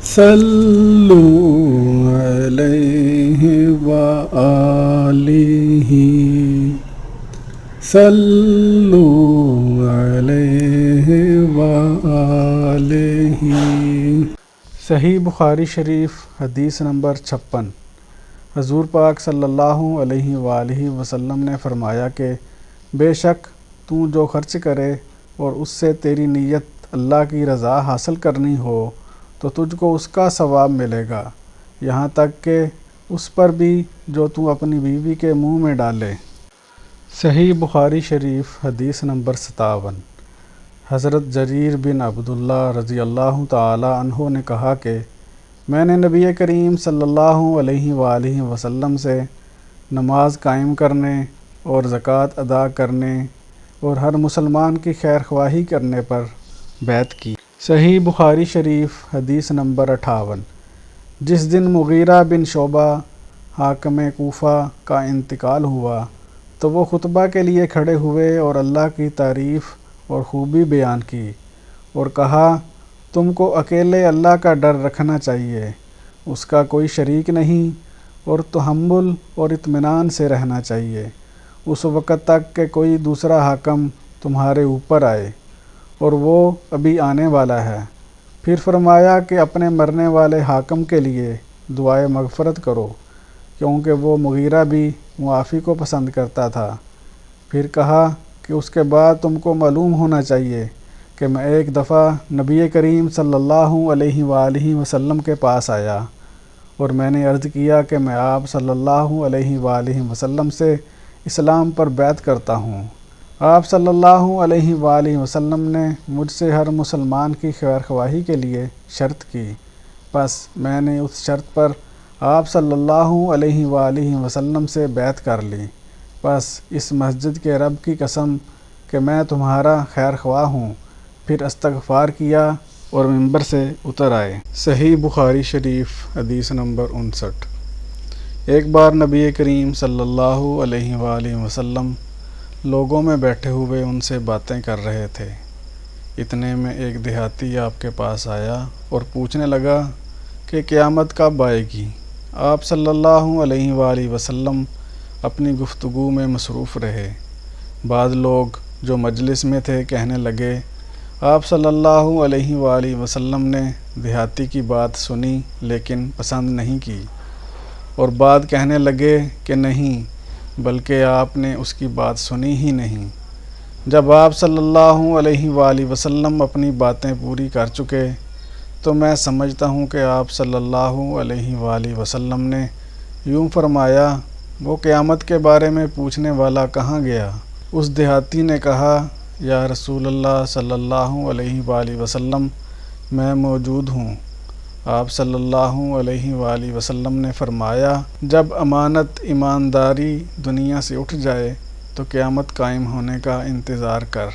صلو علیہ وآلہ صلو علیہ وآلہ۔ صحیح بخاری شریف حدیث نمبر 56۔ حضور پاک صلی اللہ علیہ وآلہ وسلم نے فرمایا کہ بے شک تو جو خرچ کرے اور اس سے تیری نیت اللہ کی رضا حاصل کرنی ہو تو تجھ کو اس کا ثواب ملے گا، یہاں تک کہ اس پر بھی جو تو اپنی بیوی کے منہ میں ڈالے۔ صحیح بخاری شریف حدیث نمبر 57۔ حضرت جریر بن عبداللہ رضی اللہ تعالی عنہ نے کہا کہ میں نے نبی کریم صلی اللہ علیہ وآلہ وسلم سے نماز قائم کرنے اور زکوٰۃ ادا کرنے اور ہر مسلمان کی خیر خواہی کرنے پر بیعت کی۔ صحیح بخاری شریف حدیث نمبر 58۔ جس دن مغیرہ بن شعبہ حاکم کوفہ کا انتقال ہوا تو وہ خطبہ کے لیے کھڑے ہوئے اور اللہ کی تعریف اور خوبی بیان کی اور کہا تم کو اکیلے اللہ کا ڈر رکھنا چاہیے، اس کا کوئی شریک نہیں، اور تحمل اور اطمینان سے رہنا چاہیے اس وقت تک کہ کوئی دوسرا حاکم تمہارے اوپر آئے، اور وہ ابھی آنے والا ہے۔ پھر فرمایا کہ اپنے مرنے والے حاکم کے لیے دعائے مغفرت کرو کیونکہ وہ مغیرہ بھی معافی کو پسند کرتا تھا۔ پھر کہا کہ اس کے بعد تم کو معلوم ہونا چاہیے کہ میں ایک دفعہ نبی کریم صلی اللہ علیہ وآلہ وسلم کے پاس آیا اور میں نے عرض کیا کہ میں آپ صلی اللہ علیہ وآلہ وسلم سے اسلام پر بیعت کرتا ہوں۔ آپ صلی اللہ علیہ وآلہ وسلم نے مجھ سے ہر مسلمان کی خیر خواہی کے لیے شرط کی، بس میں نے اس شرط پر آپ صلی اللہ علیہ وآلہ وسلم سے بیعت کر لی، بس اس مسجد کے رب کی قسم کہ میں تمہارا خیر خواہ ہوں۔ پھر استغفار کیا اور ممبر سے اتر آئے۔ صحیح بخاری شریف حدیث نمبر 59۔ ایک بار نبی کریم صلی اللہ علیہ وآلہ وسلم لوگوں میں بیٹھے ہوئے ان سے باتیں کر رہے تھے، اتنے میں ایک دیہاتی آپ کے پاس آیا اور پوچھنے لگا کہ قیامت کب آئے گی؟ آپ صلی اللہ علیہ وآلہ وسلم اپنی گفتگو میں مصروف رہے۔ بعض لوگ جو مجلس میں تھے کہنے لگے آپ صلی اللہ علیہ وآلہ وسلم نے دیہاتی کی بات سنی لیکن پسند نہیں کی، اور بعض کہنے لگے کہ نہیں بلکہ آپ نے اس کی بات سنی ہی نہیں۔ جب آپ صلی اللہ علیہ وآلہ وسلم اپنی باتیں پوری کر چکے تو میں سمجھتا ہوں کہ آپ صلی اللہ علیہ وآلہ وسلم نے یوں فرمایا وہ قیامت کے بارے میں پوچھنے والا کہاں گیا؟ اس دیہاتی نے کہا یا رسول اللہ صلی اللہ علیہ وآلہ وسلم میں موجود ہوں۔ آپ صلی اللہ علیہ وآلہ وسلم نے فرمایا جب امانت ایمانداری دنیا سے اٹھ جائے تو قیامت قائم ہونے کا انتظار کر۔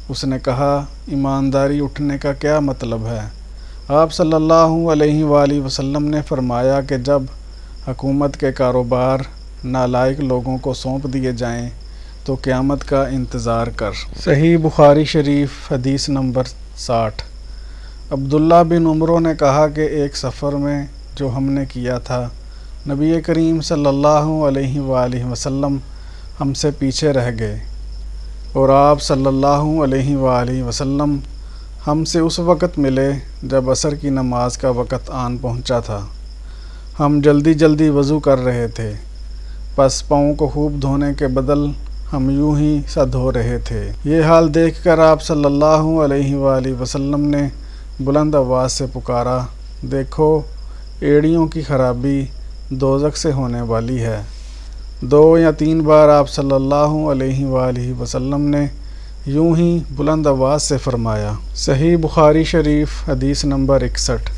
اس نے کہا ایمانداری اٹھنے کا کیا مطلب ہے؟ آپ صلی اللہ علیہ وآلہ وسلم نے فرمایا کہ جب حکومت کے کاروبار نالائق لوگوں کو سونپ دیے جائیں تو قیامت کا انتظار کر۔ صحیح بخاری شریف حدیث نمبر 60۔ عبداللہ بن عمر نے کہا کہ ایک سفر میں جو ہم نے کیا تھا نبی کریم صلی اللہ علیہ وآلہ وسلم ہم سے پیچھے رہ گئے اور آپ صلی اللہ علیہ وآلہ وسلم ہم سے اس وقت ملے جب عصر کی نماز کا وقت آن پہنچا تھا۔ ہم جلدی جلدی وضو کر رہے تھے، پس پاؤں کو خوب دھونے کے بدل ہم یوں ہی سا دھو رہے تھے۔ یہ حال دیکھ کر آپ صلی اللہ علیہ وآلہ وسلم نے بلند آواز سے پکارا دیکھو ایڑیوں کی خرابی دوزخ سے ہونے والی ہے۔ 2 یا 3 بار آپ صلی اللہ علیہ وآلہ وسلم نے یوں ہی بلند آواز سے فرمایا۔ صحیح بخاری شریف حدیث نمبر 61۔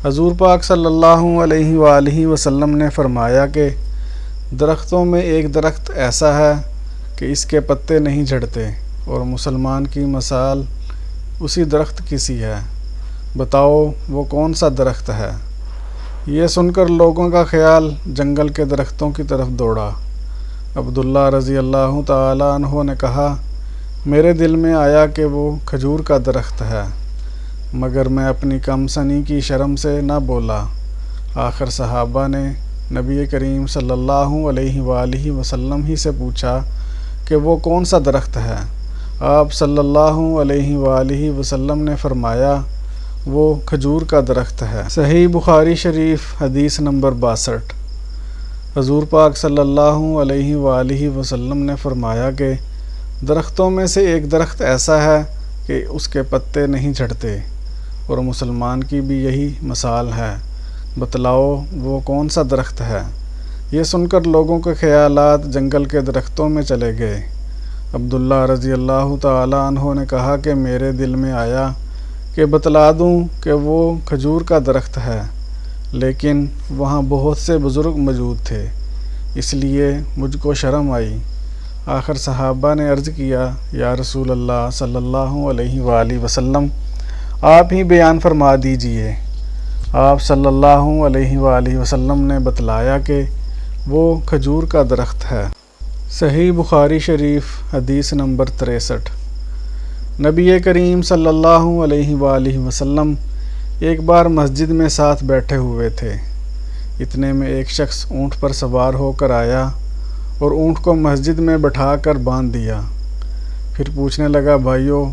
حضور پاک صلی اللہ علیہ وآلہ وسلم نے فرمایا کہ درختوں میں ایک درخت ایسا ہے کہ اس کے پتے نہیں جھڑتے اور مسلمان کی مثال اسی درخت کی سی ہے، بتاؤ وہ کون سا درخت ہے؟ یہ سن کر لوگوں کا خیال جنگل کے درختوں کی طرف دوڑا۔ عبداللہ رضی اللہ تعالی عنہ نے کہا میرے دل میں آیا کہ وہ کھجور کا درخت ہے۔ مگر میں اپنی کم سنی کی شرم سے نہ بولا۔ آخر صحابہ نے نبی کریم صلی اللہ علیہ وآلہ وسلم ہی سے پوچھا کہ وہ کون سا درخت ہے؟ آپ صلی اللہ علیہ وآلہ وسلم نے فرمایا وہ کھجور کا درخت ہے۔ صحیح بخاری شریف حدیث نمبر 62۔ حضور پاک صلی اللہ علیہ وآلہ وسلم نے فرمایا کہ درختوں میں سے ایک درخت ایسا ہے کہ اس کے پتے نہیں جھڑتے، اور مسلمان کی بھی یہی مثال ہے، بتلاؤ وہ کون سا درخت ہے؟ یہ سن کر لوگوں کے خیالات جنگل کے درختوں میں چلے گئے۔ عبداللہ رضی اللہ تعالیٰ عنہ نے کہا کہ میرے دل میں آیا کہ بتلا دوں کہ وہ کھجور کا درخت ہے، لیکن وہاں بہت سے بزرگ موجود تھے، اس لیے مجھ کو شرم آئی۔ آخر صحابہ نے عرض کیا، یا رسول اللہ صلی اللہ علیہ وآلہ وسلم، آپ ہی بیان فرما دیجئے۔ آپ صلی اللہ علیہ وآلہ وسلم نے بتلایا کہ وہ کھجور کا درخت ہے۔ صحیح بخاری شریف حدیث نمبر 63۔ نبی کریم صلی اللہ علیہ وآلہ وسلم ایک بار مسجد میں ساتھ بیٹھے ہوئے تھے، اتنے میں ایک شخص اونٹ پر سوار ہو کر آیا اور اونٹ کو مسجد میں بٹھا کر باندھ دیا۔ پھر پوچھنے لگا، بھائیو،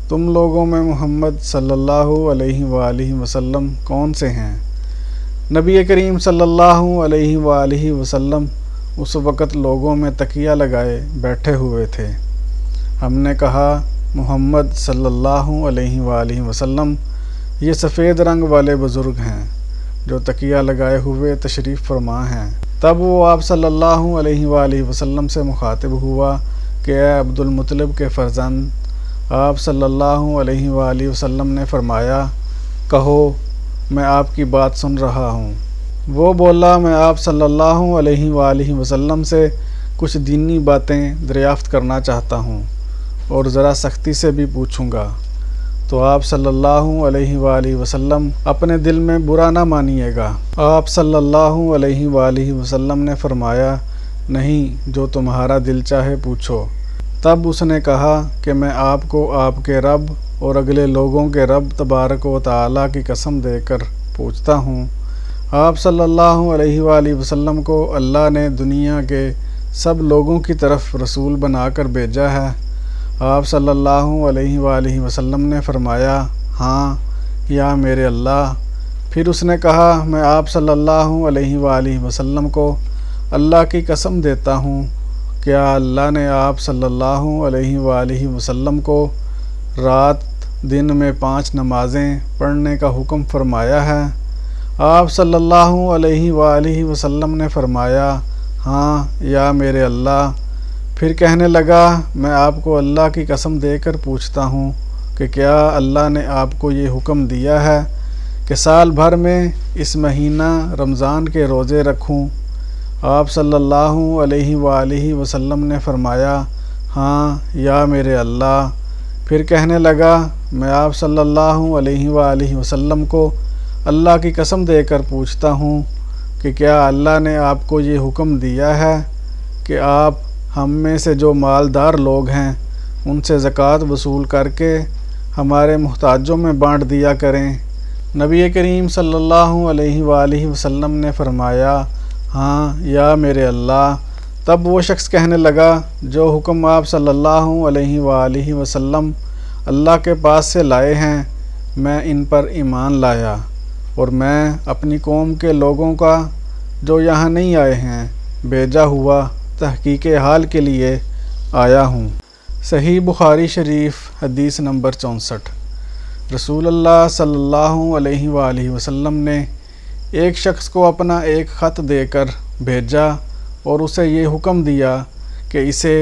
تم لوگوں میں محمد صلی اللہ علیہ وآلہ وسلم کون سے ہیں؟ نبی کریم صلی اللہ علیہ وآلہ وسلم اس وقت لوگوں میں تکیہ لگائے بیٹھے ہوئے تھے۔ ہم نے کہا، محمد صلی اللہ علیہ وآلہ وسلم، یہ سفید رنگ والے بزرگ ہیں جو تکیہ لگائے ہوئے تشریف فرما ہیں۔ تب وہ آپ صلی اللہ علیہ وآلہ وسلم سے مخاطب ہوا کہ اے عبد المطلب کے فرزند۔ آپ صلی اللہ علیہ وآلہ وسلم نے فرمایا، کہو، میں آپ کی بات سن رہا ہوں۔ وہ بولا، میں آپ صلی اللہ علیہ وآلہ وسلم سے کچھ دینی باتیں دریافت کرنا چاہتا ہوں اور ذرا سختی سے بھی پوچھوں گا، تو آپ صلی اللہ علیہ وآلہ وسلم اپنے دل میں برا نہ مانیے گا۔ آپ صلی اللہ علیہ وآلہ وسلم نے فرمایا، نہیں، جو تمہارا دل چاہے پوچھو۔ تب اس نے کہا کہ میں آپ کو آپ کے رب اور اگلے لوگوں کے رب تبارک و تعالیٰ کی قسم دے کر پوچھتا ہوں، آپ صلی اللہ علیہ وآلہ وسلم کو اللہ نے دنیا کے سب لوگوں کی طرف رسول بنا کر بھیجا ہے؟ آپ صلی اللہ علیہ وآلہ وسلم نے فرمایا، ہاں یا میرے اللہ۔ پھر اس نے کہا، میں آپ صلی اللہ علیہ وآلہ وسلم کو اللہ کی قسم دیتا ہوں، کیا اللہ نے آپ صلی اللہ علیہ وآلہ وسلم کو رات دن میں 5 نمازیں پڑھنے کا حکم فرمایا ہے؟ آپ صلی اللہ علیہ وآلہ وسلم نے فرمایا، ہاں یا میرے اللہ۔ پھر کہنے لگا، میں آپ کو اللہ کی قسم دے کر پوچھتا ہوں کہ کیا اللہ نے آپ کو یہ حکم دیا ہے کہ سال بھر میں اس مہینہ رمضان کے روزے رکھوں؟ آپ صلی اللہ علیہ وآلہ وسلم نے فرمایا، ہاں یا میرے اللہ۔ پھر کہنے لگا، میں آپ صلی اللہ علیہ وآلہ وسلم کو اللہ کی قسم دے کر پوچھتا ہوں کہ کیا اللہ نے آپ کو یہ حکم دیا ہے کہ آپ ہم میں سے جو مالدار لوگ ہیں ان سے زکوٰۃ وصول کر کے ہمارے محتاجوں میں بانٹ دیا کریں؟ نبی کریم صلی اللہ علیہ وآلہ وسلم نے فرمایا، ہاں یا میرے اللہ۔ تب وہ شخص کہنے لگا، جو حکم آپ صلی اللہ علیہ وآلہ وسلم اللہ کے پاس سے لائے ہیں، میں ان پر ایمان لایا، اور میں اپنی قوم کے لوگوں کا جو یہاں نہیں آئے ہیں بھیجا ہوا تحقیق حال کے لیے آیا ہوں۔ صحیح بخاری شریف حدیث نمبر 64۔ رسول اللہ صلی اللہ علیہ وآلہ وسلم نے ایک شخص کو اپنا ایک خط دے کر بھیجا اور اسے یہ حکم دیا کہ اسے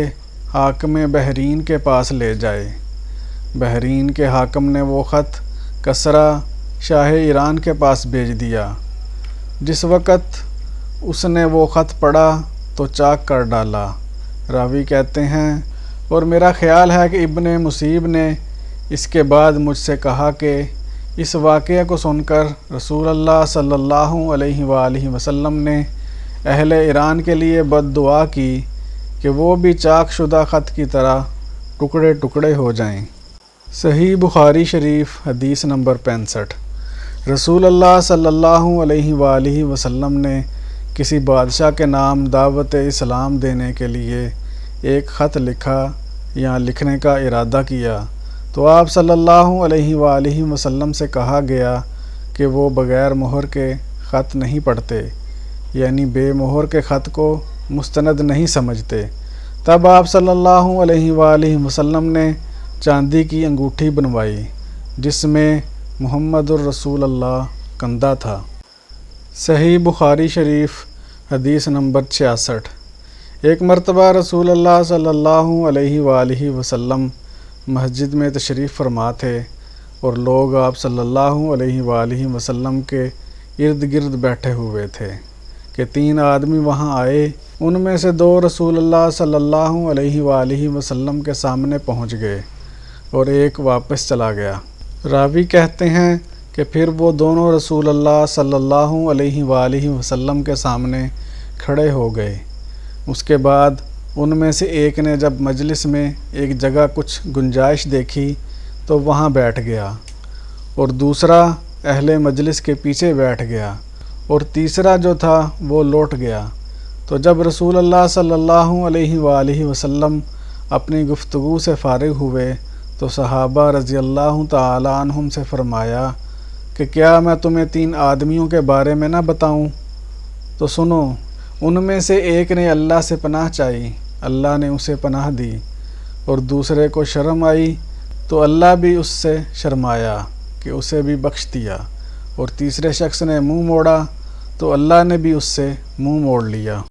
حاکم بحرین کے پاس لے جائے۔ بحرین کے حاکم نے وہ خط کسریٰ شاہ ایران کے پاس بھیج دیا۔ جس وقت اس نے وہ خط پڑھا تو چاک کر ڈالا۔ راوی کہتے ہیں، اور میرا خیال ہے کہ ابن مصیب نے اس کے بعد مجھ سے کہا کہ اس واقعے کو سن کر رسول اللہ صلی اللہ علیہ وآلہ وسلم نے اہل ایران کے لیے بد دعا کی کہ وہ بھی چاک شدہ خط کی طرح ٹکڑے ٹکڑے ہو جائیں۔ صحیح بخاری شریف حدیث نمبر 65۔ رسول اللہ صلی اللہ علیہ وآلہ وسلم نے کسی بادشاہ کے نام دعوت اسلام دینے کے لیے ایک خط لکھا یا لکھنے کا ارادہ کیا تو آپ صلی اللہ علیہ وآلہ وسلم سے کہا گیا کہ وہ بغیر مہر کے خط نہیں پڑھتے، یعنی بے مہر کے خط کو مستند نہیں سمجھتے۔ تب آپ صلی اللہ علیہ وآلہ وسلم نے چاندی کی انگوٹھی بنوائی جس میں محمد الرسول اللہ کندہ تھا۔ صحیح بخاری شریف حدیث نمبر 66۔ ایک مرتبہ رسول اللہ صلی اللہ علیہ وآلہ وسلم مسجد میں تشریف فرما تھے اور لوگ آپ صلی اللہ علیہ وآلہ وسلم کے ارد گرد بیٹھے ہوئے تھے کہ 3 آدمی وہاں آئے۔ ان میں سے 2 رسول اللہ صلی اللہ علیہ وآلہ وسلم کے سامنے پہنچ گئے اور ایک واپس چلا گیا۔ راوی کہتے ہیں کہ پھر وہ دونوں رسول اللہ صلی اللہ علیہ وآلہ وسلم کے سامنے کھڑے ہو گئے۔ اس کے بعد ان میں سے ایک نے جب مجلس میں ایک جگہ کچھ گنجائش دیکھی تو وہاں بیٹھ گیا، اور دوسرا اہل مجلس کے پیچھے بیٹھ گیا، اور تیسرا جو تھا وہ لوٹ گیا۔ تو جب رسول اللہ صلی اللہ علیہ وآلہ وسلم اپنی گفتگو سے فارغ ہوئے تو صحابہ رضی اللہ تعالیٰ عنہم سے فرمایا کہ کیا میں تمہیں 3 آدمیوں کے بارے میں نہ بتاؤں؟ تو سنو، ان میں سے ایک نے اللہ سے پناہ چاہی، اللہ نے اسے پناہ دی، اور دوسرے کو شرم آئی تو اللہ بھی اس سے شرمایا کہ اسے بھی بخش دیا، اور تیسرے شخص نے منہ موڑا تو اللہ نے بھی اس سے منہ موڑ لیا۔